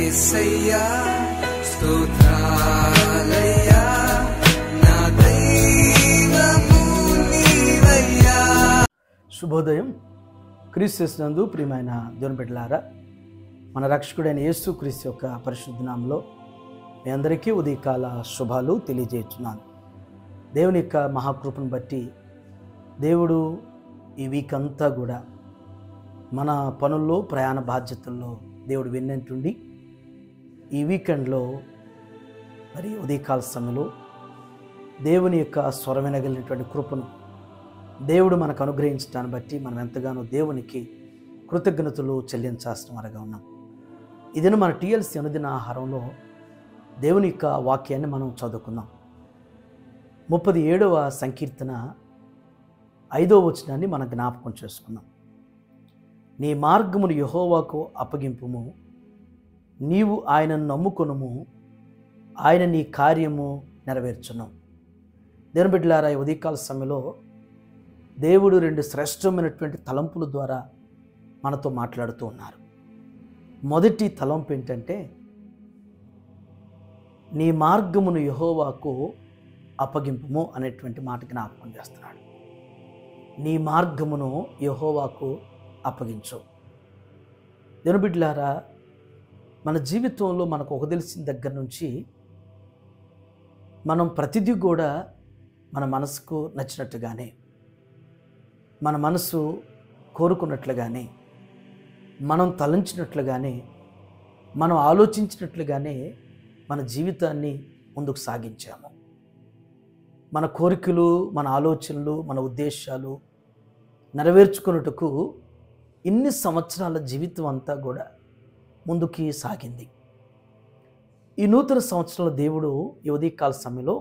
యేసయ్యా స్తోత్రాలయ్యా నా దైవము నీవయ్యా. శుభోదయం. క్రీస్తునందు ప్రియమైన దేవుని బిడ్డలారా, మన రక్షకుడైన యేసు క్రీస్తు యొక్క పరిశుద్ధ నామములో మీ అందరికీ ఉదయకాల శుభాలు తెలియజేస్తున్నాను. దేవుని యొక్క మహాకృపను బట్టి దేవుడు ఈ వీక్ అంతా కూడా మన పనుల్లో ప్రయాణ బాధ్యతల్లో దేవుడు వెన్నంటుండి ఈ వీకెండ్లో మరి ఉదయకాల సమయంలో దేవుని యొక్క స్వరం వినగలిగినటువంటి కృపను దేవుడు మనకు అనుగ్రహించడాన్ని బట్టి మనం ఎంతగానో దేవునికి కృతజ్ఞతలు చెల్లించాల్సిన వారుగా ఉన్నాం. ఇదిన మన టీఎల్సీ అనుదిన ఆహారంలో దేవుని యొక్క వాక్యాన్ని మనం చదువుకుందాం. 37వ సంకీర్తన 5వ వచనాన్ని మనం జ్ఞాపకం చేసుకుందాం. నీ మార్గమును యెహోవాకు అప్పగింపుము, నీవు ఆయనను నమ్ముకొనుము, ఆయన నీ కార్యము నెరవేర్చును. దేవుని బిడ్డలారా, ఈ ఉదయకాల సమయంలో దేవుడు 2 శ్రేష్టమైనటువంటి తలంపుల ద్వారా మనతో మాట్లాడుతూ ఉన్నారు. మొదటి తలంపు ఏంటంటే, నీ మార్గమును యెహోవాకు అప్పగింపుము అనేటువంటి మాట జ్ఞాపకం చేస్తున్నాడు. నీ మార్గమును యెహోవాకు అప్పగించు. దేవుని బిడ్డలారా, మన జీవితంలో మనకు ఒక తెలిసిన దగ్గర నుంచి మనం ప్రతిదీ కూడా మన మనసుకు నచ్చినట్టుగానే, మన మనసు కోరుకున్నట్లుగానే, మనం తలంచినట్లుగానే, మనం ఆలోచించినట్లుగానే మన జీవితాన్ని ముందుకు సాగించాము. మన కోరికలు, మన ఆలోచనలు, మన ఉద్దేశాలు నెరవేర్చుకున్నట్టుకు ఇన్ని సంవత్సరాల జీవితం అంతా కూడా ముందుకి సాగింది. ఈ నూతన సంవత్సరంలో దేవుడు ఈ ఉదయకాల సమయంలో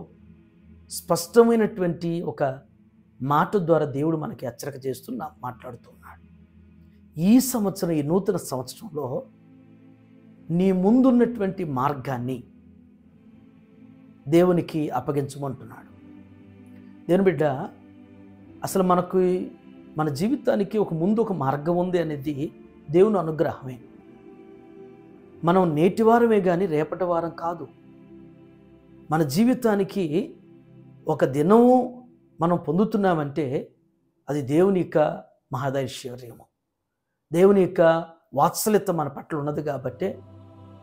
స్పష్టమైనటువంటి ఒక మాట ద్వారా దేవుడు మనకి హెచ్చరిక చేస్తూ మాట్లాడుతున్నాడు. ఈ సంవత్సరం, ఈ నూతన సంవత్సరంలో నీ ముందున్నటువంటి మార్గాన్ని దేవునికి అప్పగించమంటున్నాడు. దేవుని బిడ్డ, అసలు మనకు మన జీవితానికి ముందు ఒక మార్గం ఉంది అనేది దేవుని అనుగ్రహమే. మనం నేటి వారమే కానీ రేపటి వారం కాదు. మన జీవితానికి ఒక దినము మనం పొందుతున్నామంటే అది దేవుని యొక్క మహదైశ్వర్యము, దేవుని యొక్క వాత్సల్యత మన పట్ల ఉన్నది కాబట్టి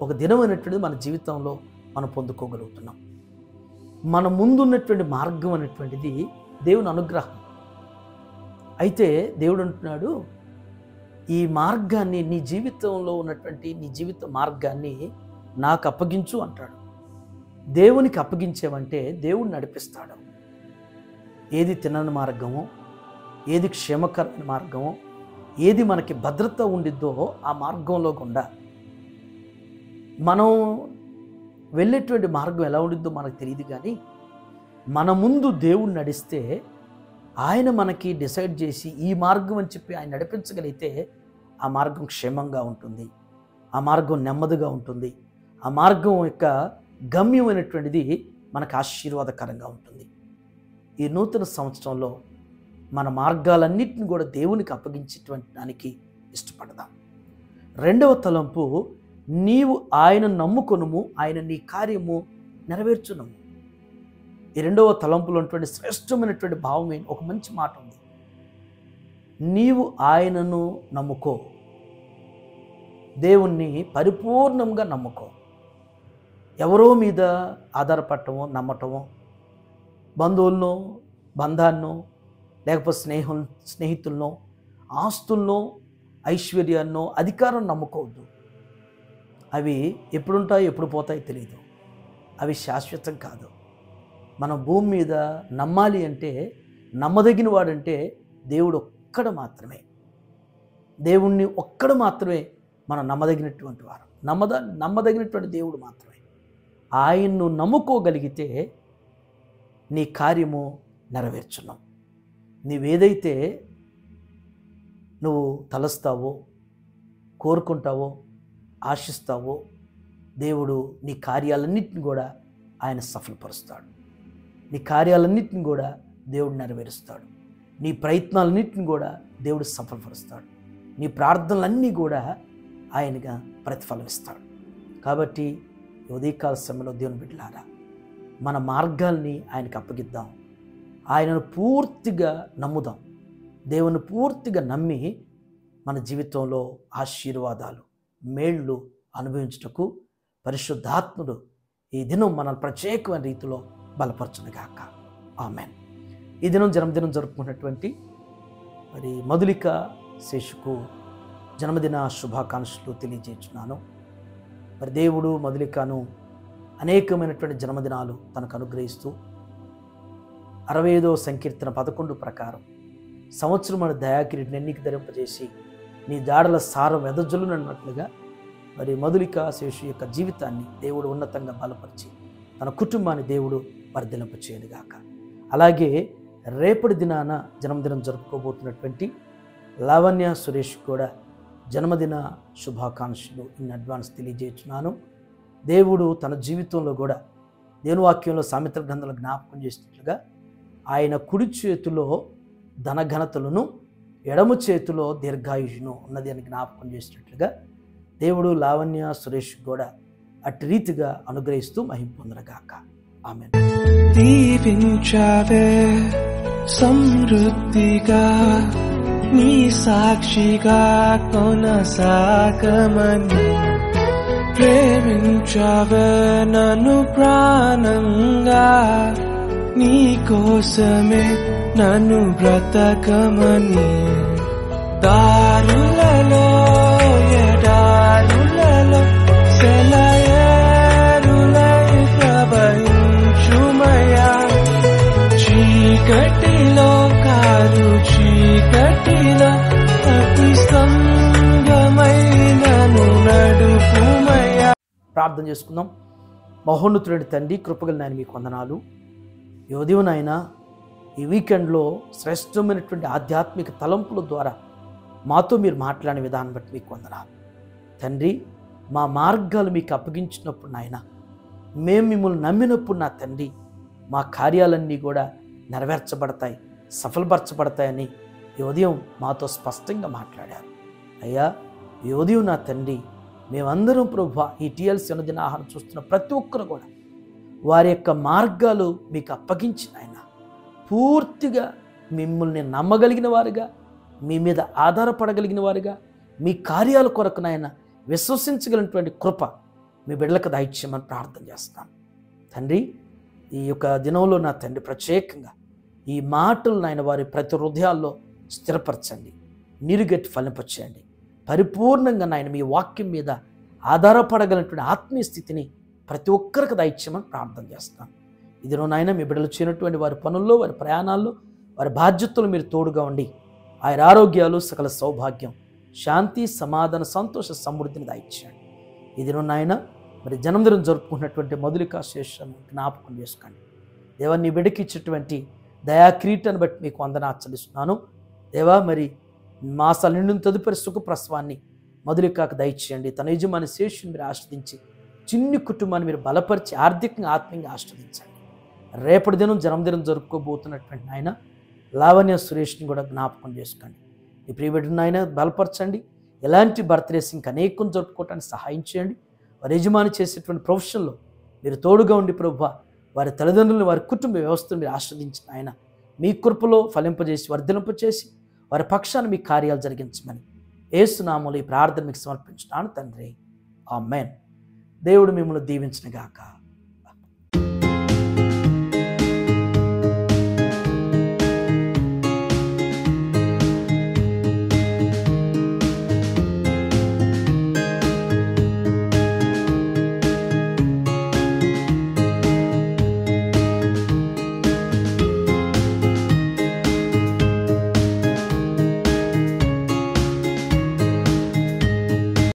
ఒక దినం అనేటువంటిది మన జీవితంలో మనం పొందుకోగలుగుతున్నాం. మన ముందున్నటువంటి మార్గం అనేటువంటిది దేవుని అనుగ్రహం. అయితే దేవుడు అంటున్నాడు, ఈ మార్గాన్ని, నీ జీవితంలో ఉన్నటువంటి నీ జీవిత మార్గాన్ని నాకు అప్పగించు అంటాడు. దేవునికి అప్పగించేవంటే దేవుడు నడిపిస్తాడు. ఏది తినని మార్గమో, ఏది క్షేమకరమైన మార్గమో, ఏది మనకి భద్రత ఉండిద్దో ఆ మార్గంలో గుండా మనం వెళ్ళేటువంటి మార్గం ఎలా ఉండిద్దో మనకు తెలియదు. కానీ మన ముందు దేవుడు నడిస్తే, ఆయన మనకి డిసైడ్ చేసి ఈ మార్గం అని చెప్పి ఆయన నడిపించగలిగితే ఆ మార్గం క్షేమంగా ఉంటుంది, ఆ మార్గం నెమ్మదిగా ఉంటుంది, ఆ మార్గం యొక్క గమ్యమైనటువంటిది మనకు ఆశీర్వాదకరంగా ఉంటుంది. ఈ నూతన సంవత్సరంలో మన మార్గాలన్నింటిని కూడా దేవునికి అప్పగించేటువంటి దానికి ఇష్టపడదాం. 2వ తలంపు, నీవు ఆయన నమ్ముకొనుము, ఆయన నీ కార్యము నెరవేర్చును. ఈ 2వ తలంపులో ఉన్నటువంటి శ్రేష్టమైనటువంటి భావం ఒక మంచి మాట ఉంది. నీవు ఆయనను నమ్ముకో, దేవుణ్ణి పరిపూర్ణంగా నమ్ముకో. ఎవరో మీద ఆధారపడటమో, నమ్మటమో, బంధువులను, బంధాన్నో, లేకపోతే స్నేహితులను, ఆస్తులను, ఐశ్వర్యాన్నో, అధికారం నమ్ముకోవద్దు. అవి ఎప్పుడుంటాయో ఎప్పుడు పోతాయో తెలియదు. అవి శాశ్వతం కాదు. మనం భూమి మీద నమ్మాలి అంటే, నమ్మదగిన వాడంటే దేవుడు ఒక్కడు మాత్రమే. దేవుణ్ణి ఒక్కడు మాత్రమే మనం నమ్మదగినటువంటి వారు, నమ్మదగినటువంటి దేవుడు మాత్రమే. ఆయన్ను నమ్ముకోగలిగితే నీ కార్యము నెరవేర్చున్నావు. నీవేదైతే నువ్వు తలస్తావో, కోరుకుంటావో, ఆశిస్తావో, దేవుడు నీ కార్యాలన్నింటిని కూడా ఆయన సఫలపరుస్తాడు. నీ కార్యాలన్నింటిని కూడా దేవుడు నెరవేరుస్తాడు. నీ ప్రయత్నాలన్నింటిని కూడా దేవుడు సఫలపరుస్తాడు. నీ ప్రార్థనలన్నీ కూడా ఆయనగా ప్రతిఫలం ఇస్తాడు. కాబట్టి ఈ ఉదయకాల సమయంలో దేవుని బిడ్డలారా మన మార్గాల్ని ఆయనకు అప్పగిద్దాం. ఆయనను పూర్తిగా నమ్ముదాం. దేవుని పూర్తిగా నమ్మి మన జీవితంలో ఆశీర్వాదాలు మేళ్ళు అనుభవించుటకు పరిశుద్ధాత్ముడు ఈ దినం మనల్ని ప్రత్యేకమైన రీతిలో బలపరచునుగాక. ఆమెన్. ఈ దినం జన్మదినం జరుపుకున్నటువంటి మరి మధులిక శేషుకు జన్మదిన శుభాకాంక్షలు తెలియజేస్తున్నాను. మరి దేవుడు మధులికను అనేకమైనటువంటి జన్మదినాలు తనకు అనుగ్రహిస్తూ 65వ సంకీర్తన 11 ప్రకారం సంవత్సరం మన దయాకిరీటిని ఎన్నిక ధరింపజేసి నీ జాడల సారం వెదజల్లునన్నట్లుగా మరి మధులిక శేషు యొక్క జీవితాన్ని దేవుడు ఉన్నతంగా బలపరిచి తన కుటుంబాన్ని దేవుడు వర్ధిల్లింపచేయునుగాక. అలాగే రేపటి దినాన జన్మదినం జరుపుకోబోతున్నటువంటి లావణ్య సురేష్ కూడా జన్మదిన శుభాకాంక్షలు ఇన్ అడ్వాన్స్ తెలియజేస్తున్నాను. దేవుడు తన జీవితంలో కూడా దేవుని వాక్యంలో సామెతల గ్రంథంలో జ్ఞాపకం చేసినట్లుగా ఆయన కుడి చేతిలో ధనఘనతలను ఎడమ చేతిలో దీర్ఘాయుషును ఉన్నది అని జ్ఞాపకం చేసినట్లుగా దేవుడు లావణ్య సురేష్ కూడా అట్టి రీతిగా అనుగ్రహిస్తూ మహిమ పొందనగాక. ఆమేన్. దీవించావే సమృద్ధిగా నీ సాక్షిగా కొనసాగమని ప్రేమించావే నన్ను ప్రాణంగా నీ కోసమే నన్ను బ్రతకమని దారులలో ఎడారులలో సెలయేరులై ప్రవహించుమయా చీకటిలో కారు చీకటిలో అతి స్తంభమైనను నడుపుమయా. ప్రార్థన చేసుకుందాం. మహోన్నతుడి తండ్రి, కృపగల నాయన మీకు వందనాలు. ఈ ఉదయం నాయన ఈ వీకెండ్లో శ్రేష్టమైనటువంటి ఆధ్యాత్మిక తలంపుల ద్వారా మాతో మీరు మాట్లాడిన విధానం బట్టి మీకు వందనాలు తండ్రి. మా మార్గాలు మీకు అప్పగించినప్పుడు నాయన మేము మిమ్మల్ని నమ్మినప్పుడు నా తండ్రి మా కార్యాలన్నీ కూడా నెరవేర్చబడతాయి, సఫలపరచబడతాయని ఈ ఉదయం మాతో స్పష్టంగా మాట్లాడారు. అయ్యా ఈ ఉదయం నా తండ్రి మేమందరం ప్రభువా ఈ టీఎల్సీ అనుదిన ఆహారం చూస్తున్న ప్రతి ఒక్కరు కూడా వారి యొక్క మార్గాలు మీకు అప్పగించిన ఆయన పూర్తిగా మిమ్మల్ని నమ్మగలిగిన వారుగా, మీ మీద ఆధారపడగలిగిన వారుగా, మీ కార్యాల కొరకు నాయన విశ్వసించగలిగినటువంటి కృప మీ బిడ్డలకు దయచేయమని ప్రార్థన చేస్తాను తండ్రి. ఈ యొక్క దినంలో నా తండ్రి ప్రత్యేకంగా ఈ మాటలు నాయన వారి ప్రతి హృదయాల్లో స్థిరపరచండి, నీరుగట్టి ఫలింపచేయండి. పరిపూర్ణంగా నాయన మీ వాక్యం మీద ఆధారపడగలిగినటువంటి ఆత్మీయ స్థితిని ప్రతి ఒక్కరికి దయచేయమని ప్రార్థన చేస్తాను. ఇదిలో నాయన మీ బిడ్డలు చేయనటువంటి వారి పనుల్లో, వారి ప్రయాణాల్లో, వారి బాధ్యతలు మీరు తోడుగా ఉండి ఆయన ఆరోగ్యాలు, సకల సౌభాగ్యం, శాంతి, సమాధాన, సంతోష, సమృద్ధిని దయచేయండి. ఇదిలో నాయన మరి జన్మదినం జరుపుకున్నటువంటి మధులిక శేషను జ్ఞాపకం చేసుకోండి. దేవా నీ బిడ్డకి ఇచ్చేటువంటి దయా కిరీటాన్ని బట్టి మీకు వందనాలు చెల్లిస్తున్నాను. దేవా మరి మాసాల నిండిన తదుపరి సుఖ ప్రసవాన్ని మధులికకు దయచేయండి. తన యజమాని శేషుని మీరు ఆశ్రదించి చిన్ని కుటుంబాన్ని మీరు బలపరిచి ఆర్థికంగా, ఆత్మీయంగా ఆశ్రదించండి. రేపటి దినం జన్మదినం జరుపుకోబోతున్నటువంటి ఆయన లావణ్య సురేష్ని కూడా జ్ఞాపకం చేసుకోండి. ఈ ప్రియబిడ్డను ఆయన బలపరచండి. ఎలాంటి బర్త్డేస్ ఇంకా అనేకం జరుపుకోవటానికి సహాయం చేయండి. వారి యజమాని చేసేటువంటి ప్రొఫెషన్లో మీరు తోడుగా ఉండి ప్రభువా వారి తల్లిదండ్రులను, వారి కుటుంబ వ్యవస్థను మీరు ఆశ్రదించిన ఆయన మీ కృపలో ఫలింపజేసి వర్ధిలింపచేసి వారి పక్షాన్ని మీ కార్యాలు జరిగించమని యేసు నామములో ఈ ప్రార్థన మీకు సమర్పించున్నాను తండ్రి. ఆమేన్. దేవుడు మిమ్మల్ని దీవించునుగాక.